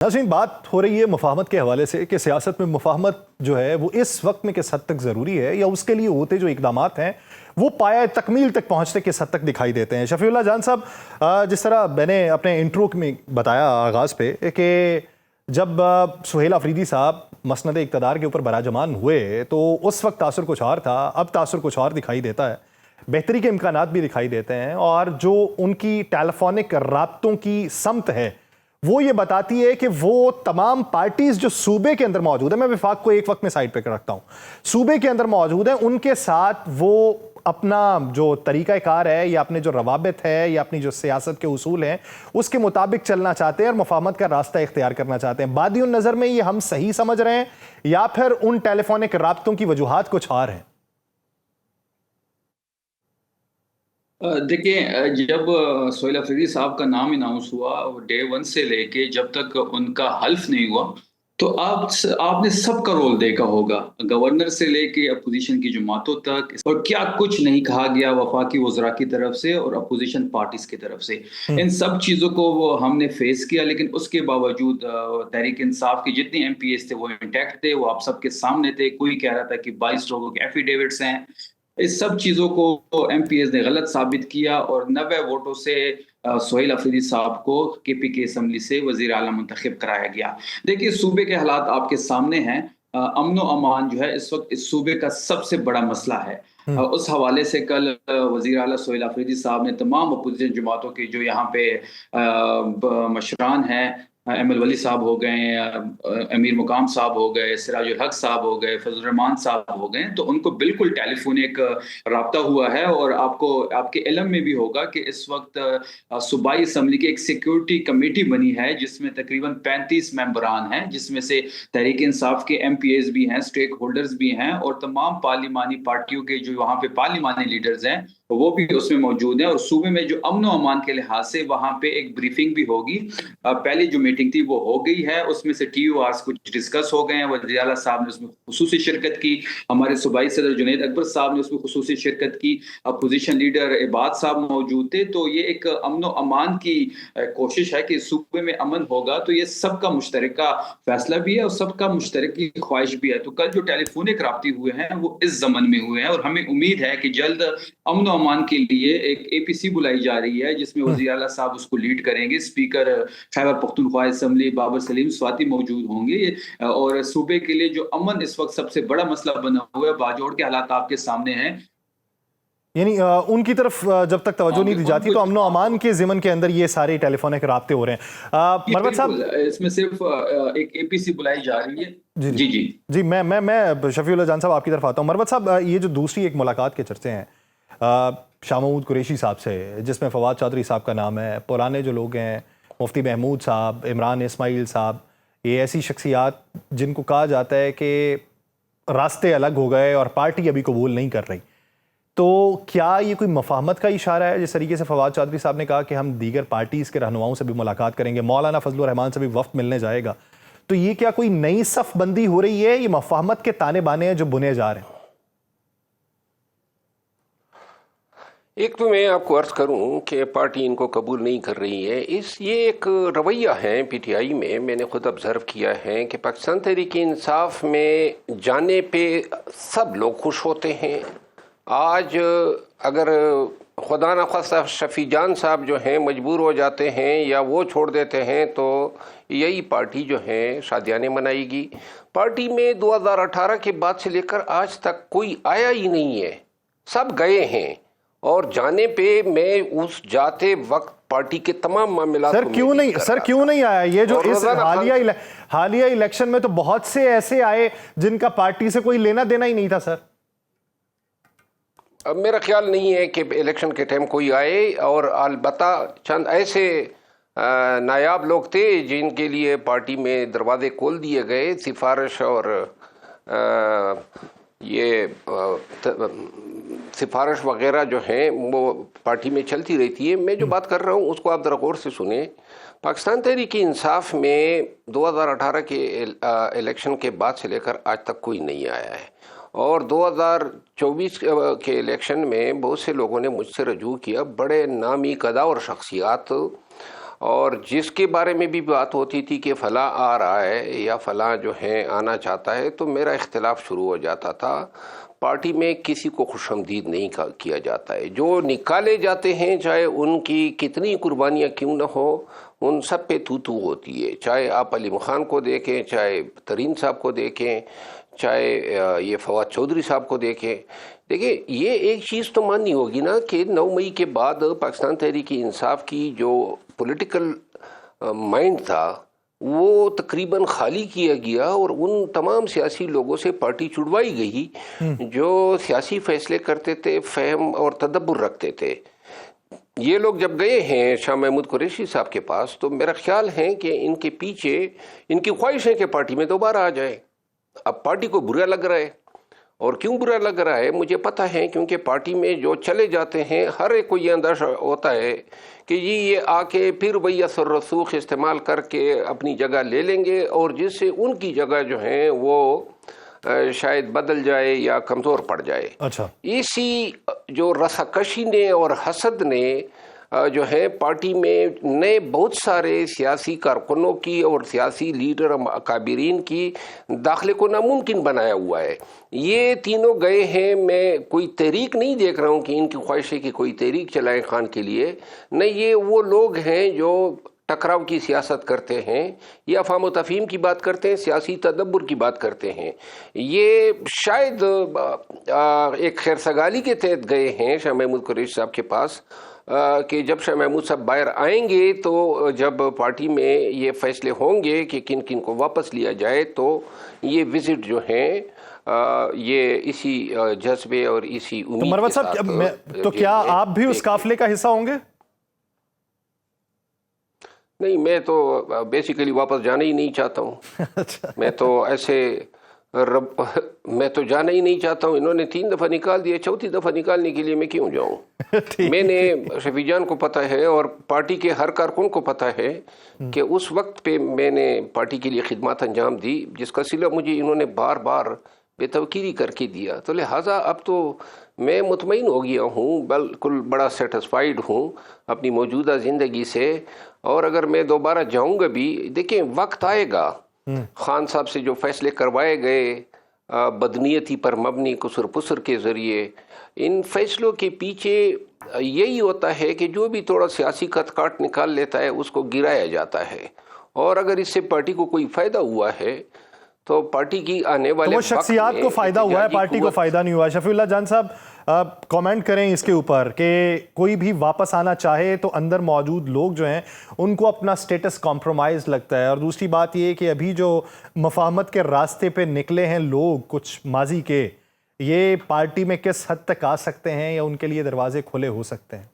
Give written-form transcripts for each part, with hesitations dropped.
नाज़रीन, बात हो रही है मुफाहमत के हवाले से कि सियासत में मुफाहमत जो है वो इस वक्त में किस हद तक ज़रूरी है या उसके लिए होते जो इकदामात हैं वो पाया तकमील तक पहुँचते किस हद तक दिखाई देते हैं। शफीउल्लाह जान साहब, जिस तरह मैंने अपने इंट्रो में बताया आगाज़ पे कि जब सुहेल अफरीदी साहब मसनद इक़्तिदार के ऊपर बराजमान हुए तो उस वक्त तासुर कुछ और था, अब तासुर कुछ और दिखाई देता है, बेहतरी के इम्कानात भी दिखाई देते हैं और जो उनकी टेलीफोनिक राब्तों की समत है वो ये बताती है कि वो तमाम पार्टीज जो सूबे के अंदर मौजूद है, मैं विफाक को एक वक्त में साइड पे रखता हूं, सूबे के अंदर मौजूद है, उनके साथ वो अपना जो तरीका कार है या अपने जो रवाबित है या अपनी जो सियासत के उसूल हैं उसके मुताबिक चलना चाहते हैं और मुफाहमत का रास्ता इख्तियार करना चाहते हैं। बादी उन नज़र में ये हम सही समझ रहे हैं या फिर उन टेलीफोनिक राब्तों की वजूहात कुछ और हैं? देखिए, जब सुहेल अफरीदी साहब का नाम अनाउंस हुआ डे वन से लेके जब तक उनका हल्फ नहीं हुआ तो आपने सबका रोल देखा होगा, गवर्नर से लेके अपोजिशन की जमातों तक, और क्या कुछ नहीं कहा गया वफाकी वज़रा की तरफ से और अपोजिशन पार्टीज की तरफ से। इन सब चीज़ों को वो हमने फेस किया, लेकिन उसके बावजूद तहरीक इंसाफ के जितने MPs थे वो इंटैक्ट थे, वो आप सबके सामने थे। कोई कह रहा था कि 22 लोगों के एफिडेविट्स हैं। इस सब चीज़ों को MPs ने गलत साबित किया और 90 वोटों से सुहेल अफरीदी साहब को KPK असम्बली से वज़ीर आला मुंतखब कराया गया। देखिए, सूबे के हालात आपके सामने हैं। अमन व अमान जो है इस वक्त इस सूबे का सबसे बड़ा मसला है। उस हवाले से कल वज़ीर आला सुहेल अफरीदी साहब ने तमाम अपोजिशन जमातों के जो यहाँ पे मशरान हैं, ML वली साहब हो गए, अमीर मुकाम साहब हो गए, सिराजुल हक साहब हो गए, फजल रहमान साहब हो गए, तो उनको बिल्कुल टेलीफोनिक राब्ता हुआ है। और आपको आपके इल्म में भी होगा कि इस वक्त सूबाई असम्बली की एक सिक्योरिटी कमेटी बनी है जिसमें तकरीबन 35 मेंबरान हैं, जिसमें से तहरीक इंसाफ के MPs भी हैं, स्टेक होल्डर्स भी हैं और तमाम पार्लिमानी पार्टियों के जो वहाँ पे पार्लिमानी लीडर्स हैं वो भी उसमें मौजूद हैं। और सूबे में जो अमन व अमान के लिहाज से वहाँ पे एक ब्रीफिंग भी होगी। पहली जो मीटिंग थी वो हो गई है, उसमें से TORs कुछ डिस्कस हो गए हैं। वज़ीर आला साहब ने उसमें खुसूसी शिरकत की, हमारे सूबाई सदर जुनैद अकबर साहब ने उसमें खुसूसी शिरकत की, अपोजिशन लीडर इबाद साहब मौजूद थे। तो ये एक अमन व अमान की कोशिश है कि सूबे में अमन होगा तो ये सबका मुश्तरका फैसला भी है और सबका मुश्तरकी ख्वाहिश भी है। तो कल जो टेलीफोनिक राब्ते हुए हैं वो इस ज़मन में हुए हैं और हमें उम्मीद है कि जल्द अमन व अमान के लिए एक APC बुलाई जा रही है जिसमें वज़ीर आला साहब उसको लीड करेंगे। स्पीकर खैबर पख्तूनख्वा असेंबली बाबर सलीम स्वाति मौजूद होंगे और सूबे के लिए जो अमन इस वक्त सबसे बड़ा मसला बना हुआ है, बाजोड़ के हालात आपके सामने हैं। यानी उनकी तरफ जब तक तवज्जो नहीं दी जाती तो अमन व अमान के ज़िमन के अंदर ये सारे टेलीफोनिक राब्ते हो रहे हैं। मरवत साहब, इसमें सिर्फ एक APC बुलाई जा रही है। जी जी जी, जी मैं शफीउल्लाह जान साहब आपकी तरफ आता हूँ। मरवत साहब, ये जो दूसरी एक मुलाकात के चर्चे हैं शाह महमूद कुरैशी साहब से, जिसमें फवाद चौधरी साहब का नाम है, पुराने जो लोग हैं मुफ्ती महमूद साहब, इमरान इस्माइल साहब, ये ऐसी शख्सियात जिनको कहा जाता है कि रास्ते अलग हो गए और पार्टी अभी कबूल नहीं कर रही, तो क्या ये कोई मफाहमत का इशारा है? जिस तरीके से फवाद चौधरी साहब ने कहा कि हम दीगर पार्टीज़ के रहनुमाओं से भी मुलाकात करेंगे, मौलाना फजलुर रहमान से भी वफ्द मिलने जाएगा, तो ये क्या कोई नई सफ बंदी हो रही है? ये मफाहमत के ताने बाने हैं जो बुने जा रहे हैं? एक तो मैं आपको अर्ज करूं कि पार्टी इनको कबूल नहीं कर रही है, ये एक रवैया है PTI में। मैंने खुद ऑब्ज़र्व किया है कि पाकिस्तान तहरीक इंसाफ में जाने पे सब लोग खुश होते हैं। आज अगर खुदा न खास्ता शफी जान साहब जो हैं मजबूर हो जाते हैं या वो छोड़ देते हैं तो यही पार्टी जो है शादियाने मनाएगी। पार्टी में 2018 के बाद से लेकर आज तक कोई आया ही नहीं है, सब गए हैं। और जाने पे मैं उस जाते वक्त पार्टी के तमाम मामला सर क्यों नहीं आया? ये जो इस हालिया इलेक्शन में तो बहुत से ऐसे आए जिनका पार्टी से कोई लेना देना ही नहीं था सर। अब मेरा ख्याल नहीं है कि इलेक्शन के टाइम कोई आए, और अलबत्ता चंद ऐसे नायाब लोग थे जिनके लिए पार्टी में दरवाजे खोल दिए गए। सिफारिश और ये सिफारिश वगैरह जो हैं वो पार्टी में चलती रहती है। मैं जो बात कर रहा हूँ उसको आप ज़रा गौर से सुने। पाकिस्तान तहरीक इंसाफ में 2018 के इलेक्शन के बाद से लेकर आज तक कोई नहीं आया है, और 2024 के इलेक्शन में बहुत से लोगों ने मुझसे रजू किया, बड़े नामी कदा और शख्सियात, اور جس کے بارے میں بھی بات ہوتی تھی کہ فلاں آ رہا ہے یا فلاں جو ہے آنا چاہتا ہے تو میرا اختلاف شروع ہو جاتا تھا. پارٹی میں کسی کو خوش آمدید نہیں کیا جاتا ہے. جو نکالے جاتے ہیں چاہے ان کی کتنی قربانیاں کیوں نہ ہو ان سب پہ تو ہوتی ہے. چاہے آپ علیم خان کو دیکھیں, چاہے ترین صاحب کو دیکھیں, چاہے یہ فواد چودھری صاحب کو دیکھیں. دیکھیں یہ ایک چیز تو ماننی ہوگی نا کہ 9 مئی کے بعد پاکستان تحریک انصاف کی جو پولیٹیکل مائنڈ تھا وہ تقریباً خالی کیا گیا اور ان تمام سیاسی لوگوں سے پارٹی چھڑوائی گئی جو سیاسی فیصلے کرتے تھے, فہم اور تدبر رکھتے تھے. یہ لوگ جب گئے ہیں شاہ محمود قریشی صاحب کے پاس تو میرا خیال ہے کہ ان کے پیچھے ان کی خواہش ہے کہ پارٹی میں دوبارہ آ جائے. اب پارٹی کو برا لگ رہا ہے, اور کیوں برا لگ رہا ہے مجھے پتہ ہے, کیونکہ پارٹی میں جو چلے جاتے ہیں ہر ایک کو یہ اندازہ ہوتا ہے کہ جی یہ آ کے پھر وہی اثر رسوخ استعمال کر کے اپنی جگہ لے لیں گے, اور جس سے ان کی جگہ جو ہیں وہ شاید بدل جائے یا کمزور پڑ جائے. اچھا, اسی جو رساکشی نے اور حسد نے جو ہے پارٹی میں نئے بہت سارے سیاسی کارکنوں کی اور سیاسی لیڈر اکابرین کی داخلے کو ناممکن بنایا ہوا ہے. یہ تینوں گئے ہیں, میں کوئی تحریک نہیں دیکھ رہا ہوں کہ ان کی خواہش ہے کہ کوئی تحریک چلائے خان کے لیے, نہیں یہ وہ لوگ ہیں جو ٹکراؤ کی سیاست کرتے ہیں یا افہام و تفہیم کی بات کرتے ہیں, سیاسی تدبر کی بات کرتے ہیں. یہ شاید ایک خیر سگالی کے تحت گئے ہیں شاہ محمود قریشی صاحب کے پاس کہ جب شاہ محمود صاحب باہر آئیں گے تو جب پارٹی میں یہ فیصلے ہوں گے کہ کن کن کو واپس لیا جائے تو یہ وزٹ جو ہیں یہ اسی جذبے اور اسی امید تو مروت کے ساتھ. صاحب تو کیا آپ بھی اس قافلے کا حصہ ہوں گے؟ نہیں, میں تو بیسیکلی واپس جانا ہی نہیں چاہتا ہوں. میں تو ایسے میں تو جانا ہی نہیں چاہتا ہوں. انہوں نے 3 دفعہ نکال دیا, 4تھی دفعہ نکالنے کے لیے میں کیوں جاؤں؟ میں نے شفیع جان کو پتہ ہے اور پارٹی کے ہر کارکن کو پتہ ہے کہ اس وقت پہ میں نے پارٹی کے لیے خدمات انجام دی جس کا صلہ مجھے انہوں نے بار بار بے توقیری کر کے دیا. تو لہٰذا اب تو میں مطمئن ہو گیا ہوں, بالکل بڑا سیٹسفائیڈ ہوں اپنی موجودہ زندگی سے. اور اگر میں دوبارہ جاؤں گا بھی, دیکھیں وقت آئے گا, خان صاحب سے جو فیصلے کروائے گئے بدنیتی پر مبنی قصر پسر کے ذریعے, ان فیصلوں کے پیچھے یہی ہوتا ہے کہ جو بھی تھوڑا سیاسی خط کاٹ نکال لیتا ہے اس کو گرایا جاتا ہے, اور اگر اس سے پارٹی کو کوئی فائدہ ہوا ہے تو پارٹی کی آنے والے وہ شخصیات کو فائدہ ہوا ہے, پارٹی کو فائدہ نہیں ہوا ہے. شفیع اللہ جان صاحب کامنٹ کریں اس کے اوپر کہ کوئی بھی واپس آنا چاہے تو اندر موجود لوگ جو ہیں ان کو اپنا سٹیٹس کمپرومائز لگتا ہے. اور دوسری بات یہ کہ ابھی جو مفاہمت کے راستے پہ نکلے ہیں لوگ کچھ ماضی کے, یہ پارٹی میں کس حد تک آ سکتے ہیں یا ان کے لیے دروازے کھلے ہو سکتے ہیں؟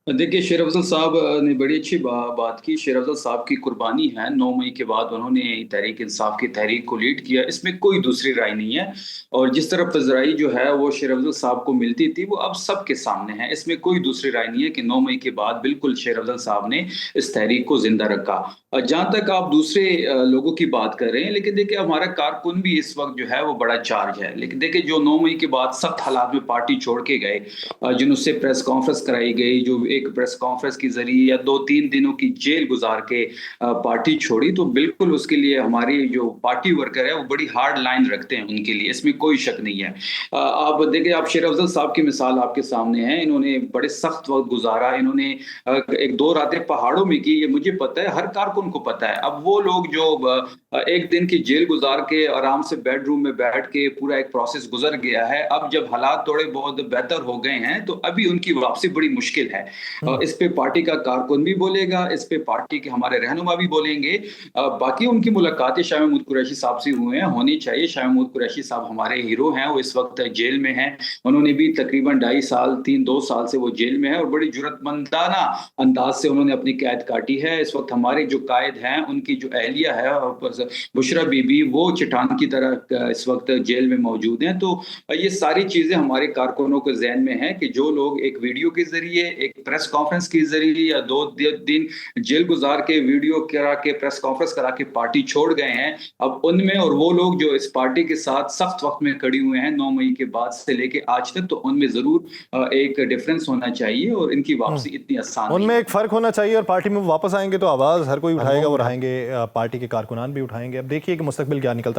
دیکھیے شیر افضل صاحب نے بڑی اچھی بات کی. شیر افضل صاحب کی قربانی ہے, 9 مئی کے بعد انہوں نے تحریک انصاف کی تحریک کو لیڈ کیا, اس میں کوئی دوسری رائے نہیں ہے. اور جس طرح پذیرائی جو ہے وہ شیر افضل صاحب کو ملتی تھی وہ اب سب کے سامنے ہے, اس میں کوئی دوسری رائے نہیں ہے کہ 9 مئی کے بعد بالکل شیر افضل صاحب نے اس تحریک کو زندہ رکھا. جہاں تک آپ دوسرے لوگوں کی بات کر رہے ہیں, لیکن دیکھیں ہمارا کارکن بھی اس وقت جو ہے وہ بڑا چارج ہے. لیکن دیکھیں جو 9 مئی کے بعد سخت حالات میں پارٹی چھوڑ کے گئے, جن سے پریس کانفرنس کرائی گئی, جو ایک پریس کانفرنس کے ذریعے یا 2-3 دنوں کی جیل گزار کے پارٹی چھوڑی, تو بالکل اس کے لیے ہماری جو پارٹی ورکر ہے وہ بڑی ہارڈ لائن رکھتے ہیں ان کے لیے, اس میں کوئی شک نہیں ہے. آپ دیکھیں, آپ شیر افضل صاحب کی مثال آپ کے سامنے ہے, انہوں نے بڑے سخت وقت گزارا, انہوں نے 1-2 راتیں پہاڑوں میں کی, یہ مجھے پتہ ہے, ہر کارکن کو پتہ ہے. اب وہ لوگ جو ایک دن کی جیل گزار کے آرام سے بیڈ روم میں بیٹھ کے پورا ایک پروسیس گزر گیا ہے, اب جب حالات تھوڑے بہت بہتر ہو گئے ہیں تو ابھی ان کی واپسی بڑی مشکل ہے. اس پہ پارٹی کا کارکن بھی بولے گا, اس پہ پارٹی کے ہمارے رہنما بھی بولیں گے. باقی ان کی ملاقاتیں شاہ محمود قریشی صاحب سے ہوئے ہیں, ہونی چاہیے. شاہ محمود قریشی صاحب ہمارے ہیرو ہیں, وہ اس وقت جیل میں ہیں, انہوں نے بھی تقریباً 2.5 سال سے وہ جیل میں ہے, اور بڑی جرأت مندانہ انداز سے انہوں نے اپنی قید کاٹی ہے. اس وقت ہمارے جو قائد ہیں ان کی جو اہلیہ ہے بشرا بی بی, وہ چٹان کی طرح اس وقت جیل میں موجود ہیں. تو یہ ساری چیزیں ہمارے کارکنوں کے ذہن میں ہیں کہ جو لوگ ایک ویڈیو کے ذریعے, ایک प्रेस कॉन्फ्रेंस के जरिए या 2 दिन जेल गुजार के वीडियो करा के प्रेस कॉन्फ्रेंस करा के पार्टी छोड़ गए हैं, अब उनमें और वो लोग जो इस पार्टी के साथ सख्त वक्त में खड़ी हुए हैं 9 मई के बाद से लेके आज तक, तो उनमें जरूर एक डिफरेंस होना चाहिए और इनकी वापसी इतनी आसान उनमें एक फर्क होना चाहिए और पार्टी में वापस आएंगे तो आवाज हर कोई उठाएगा और आएंगे, पार्टी के कारकुनान भी उठाएंगे। अब देखिए कि मुस्तकबिल क्या निकलता